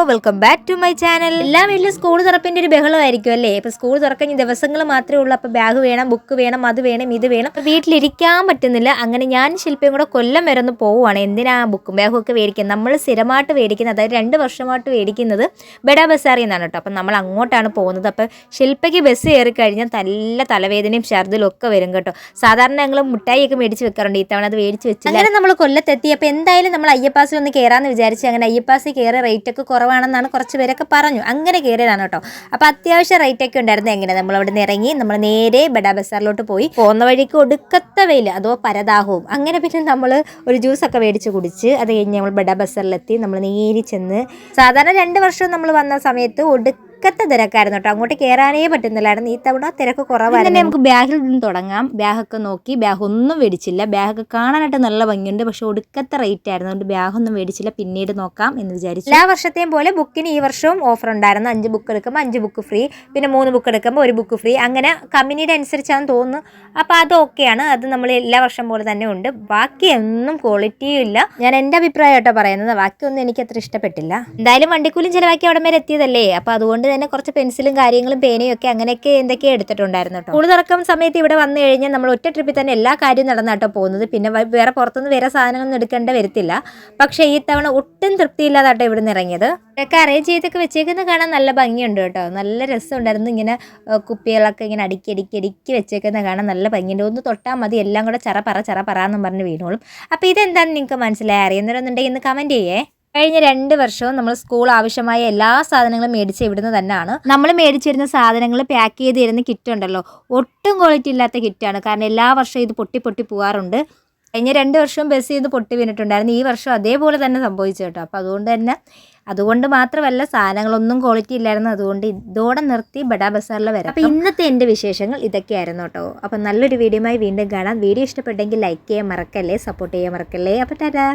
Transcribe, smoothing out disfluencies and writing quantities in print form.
Welcome back to my channel. എല്ലാ വീട്ടിലും school തുറപ്പിൻ്റെ ഒരു ബഹളമായിരിക്കും അല്ലേ? ഇപ്പോൾ സ്കൂൾ തുറക്കുന്ന ദിവസങ്ങൾ മാത്രമേ ഉള്ളൂ. അപ്പോൾ ബാഗ് വേണം, ബുക്ക് വേണം, അത് വേണം, ഇത് വേണം. അപ്പോൾ വീട്ടിലിരിക്കാൻ പറ്റുന്നില്ല. അങ്ങനെ ഞാൻ ശില്പയും കൂടെ കൊല്ലം വരെ ഒന്ന് പോവുകയാണ്. എന്തിനാ ബുക്കും ബാഗും ഒക്കെ മേടിക്കുന്നത്? നമ്മൾ സ്ഥിരമായിട്ട് മേടിക്കുന്നത്, അതായത് 2 വർഷമായിട്ട് മേടിക്കുന്നത് ബഡാ ബസാറിൽ നിന്നാണ് കേട്ടോ. അപ്പം നമ്മൾ അങ്ങോട്ടാണ് പോകുന്നത്. അപ്പോൾ ശില്പയ്ക്ക് ബസ് കയറി കഴിഞ്ഞാൽ നല്ല തലവേദനയും ഛർദിലും ഒക്കെ വരും കേട്ടോ. സാധാരണ ഞങ്ങൾ മുട്ടായിയൊക്കെ മേടിച്ച് വെക്കാറുണ്ട്. ഇത്തവണ അത് മേടിച്ച് വെച്ചില്ല. അങ്ങനെ നമ്മൾ കൊല്ലത്തെത്തി. അപ്പോൾ എന്തായാലും നമ്മൾ അയ്യപ്പാസിൽ ഒന്ന് കയറാമെന്ന് വിചാരിച്ച് അങ്ങനെ അയ്യപ്പാസിൽ കയറി റേറ്റൊക്കെ കുറവാണെന്നാണ് കുറച്ച് പേരൊക്കെ പറഞ്ഞു. അങ്ങനെ കയറിയതാണ് കേട്ടോ. അപ്പോൾ അത്യാവശ്യം റേറ്റൊക്കെ ഉണ്ടായിരുന്നു. എങ്ങനെ നമ്മളവിടെ നിന്ന് ഇറങ്ങി നമ്മൾ നേരെ ബഡാ ബസാറിലോട്ട് പോയി. പോകുന്ന വഴിക്ക് ഒടുക്കത്ത വെയിൽ, അതോ പരദാഹവും. അങ്ങനെ പിന്നെ നമ്മൾ ഒരു ജ്യൂസൊക്കെ മേടിച്ച് കുടിച്ച് അത് കഴിഞ്ഞ് നമ്മൾ ബഡാ ബസാറിലെത്തി. നമ്മൾ നേരി ചെന്ന് സാധാരണ 2 വർഷവും നമ്മൾ വന്ന സമയത്ത് ഒടുക്കത്തെ തിരക്കായിരുന്നു കേട്ടോ. അങ്ങോട്ട് കയറാനേ പറ്റുന്നില്ലായിരുന്നു. ഈ തവണ തിരക്ക് കുറവായിരുന്നു. നമുക്ക് ബാഗിൽ നിന്ന് തുടങ്ങാം. ബാഗൊക്കെ നോക്കി. ബാഗ് ഒന്നും മേടിച്ചില്ല. ബാഗൊക്കെ കാണാനായിട്ട് നല്ല ഭംഗിയുണ്ട്, പക്ഷെ ഒടുക്കത്തെ റേറ്റ് ആയിരുന്നു. അതുകൊണ്ട് ബാഗൊന്നും മേടിച്ചില്ല, പിന്നീട് നോക്കാം എന്ന് വിചാരിച്ചു. എല്ലാ വർഷത്തെയും പോലെ ബുക്കിന് ഈ വർഷവും ഓഫർ ഉണ്ടായിരുന്നു. 5 ബുക്ക് എടുക്കുമ്പോൾ 5 ബുക്ക് ഫ്രീ, പിന്നെ 3 ബുക്ക് എടുക്കുമ്പോൾ 1 ബുക്ക് ഫ്രീ. അങ്ങനെ കമ്പനിയുടെ അനുസരിച്ചാണെന്ന് തോന്നുന്നു. അപ്പോൾ അത് ഓക്കെയാണ്. അത് നമ്മൾ എല്ലാ വർഷം പോലെ തന്നെ ഉണ്ട്. ബാക്കിയൊന്നും ക്വാളിറ്റിയും ഇല്ല. ഞാൻ എൻ്റെ അഭിപ്രായം കേട്ടോ പറയുന്നത്. ബാക്കിയൊന്നും എനിക്ക് അത്ര ഇഷ്ടപ്പെട്ടില്ല. എന്തായാലും വണ്ടിക്കൂലും ചിലവാക്കി അവിടെ വരെ എത്തിയതല്ലേ. അപ്പോൾ അതുകൊണ്ട് തന്നെ കുറച്ച് പെൻസിലും കാര്യങ്ങളും പേനയും ഒക്കെ അങ്ങനെയൊക്കെ എന്തൊക്കെയോ എടുത്തിട്ടുണ്ടായിരുന്നു കേട്ടോ. സ്കൂൾ തുറക്കുന്ന സമയത്ത് ഇവിടെ വന്നു കഴിഞ്ഞാൽ നമ്മൾ ഒറ്റ ട്രിപ്പിൽ തന്നെ എല്ലാ കാര്യവും നടന്നാട്ടോ പോകുന്നത്. പിന്നെ വേറെ പുറത്തുനിന്ന് വേറെ സാധനങ്ങളൊന്നും എടുക്കേണ്ട വരത്തില്ല. പക്ഷേ ഈ തവണ ഒട്ടും തൃപ്തിയില്ലാതാട്ടോ ഇവിടെ നിന്ന് ഇറങ്ങിയത്. ഇതൊക്കെ അറേഞ്ച് ചെയ്തൊക്കെ വെച്ചേക്കുന്നത് കാണാൻ നല്ല ഭംഗിയുണ്ട് കേട്ടോ. നല്ല രസമുണ്ടായിരുന്നു. ഇങ്ങനെ കുപ്പികളൊക്കെ ഇങ്ങനെ അടുക്കി വെച്ചേക്കുന്നത് കാണാൻ നല്ല ഭംഗിയുണ്ട്. ഒന്ന് തൊട്ടാൽ മതി എല്ലാം കൂടെ ചറ പറ എന്നും പറഞ്ഞ് വീണോളും. അപ്പോൾ ഇതെന്താണെന്ന് നിങ്ങൾക്ക് മനസ്സിലായി അറിയുന്നവരെന്നുണ്ടെങ്കിൽ ഇന്ന് കമൻറ്റ് ചെയ്യേ. കഴിഞ്ഞ 2 വർഷവും നമ്മൾ സ്കൂൾ ആവശ്യമായ എല്ലാ സാധനങ്ങളും മേടിച്ച് ഇവിടുന്ന് തന്നെയാണ്. നമ്മൾ മേടിച്ചിരുന്ന സാധനങ്ങൾ പാക്ക് ചെയ്ത് തരുന്ന കിറ്റ് ഉണ്ടല്ലോ, ഒട്ടും ക്വാളിറ്റി ഇല്ലാത്ത കിറ്റാണ്. കാരണം എല്ലാ വർഷവും ഇത് പൊട്ടി പോകാറുണ്ട്. കഴിഞ്ഞ 2 വർഷവും ബസ് ചെയ്ത് പൊട്ടി വീണിട്ടുണ്ടായിരുന്നു. ഈ വർഷം അതേപോലെ തന്നെ സംഭവിച്ചു കേട്ടോ. അപ്പോൾ അതുകൊണ്ട് മാത്രമല്ല സാധനങ്ങളൊന്നും ക്വാളിറ്റി ഇല്ലായിരുന്നു. അതുകൊണ്ട് ഇതോടെ നിർത്തി ബഡാ ബസാറിൽ വരാം. അപ്പോൾ ഇന്നത്തെ എൻ്റെ വിശേഷങ്ങൾ ഇതൊക്കെയായിരുന്നു കേട്ടോ. അപ്പോൾ നല്ലൊരു വീഡിയോയുമായി വീണ്ടും കാണാം. വീഡിയോ ഇഷ്ടപ്പെട്ടെങ്കിൽ ലൈക്ക് ചെയ്യാൻ മറക്കല്ലേ, സപ്പോർട്ട് ചെയ്യാൻ മറക്കല്ലേ. അപ്പോൾ ടാറ്റാ.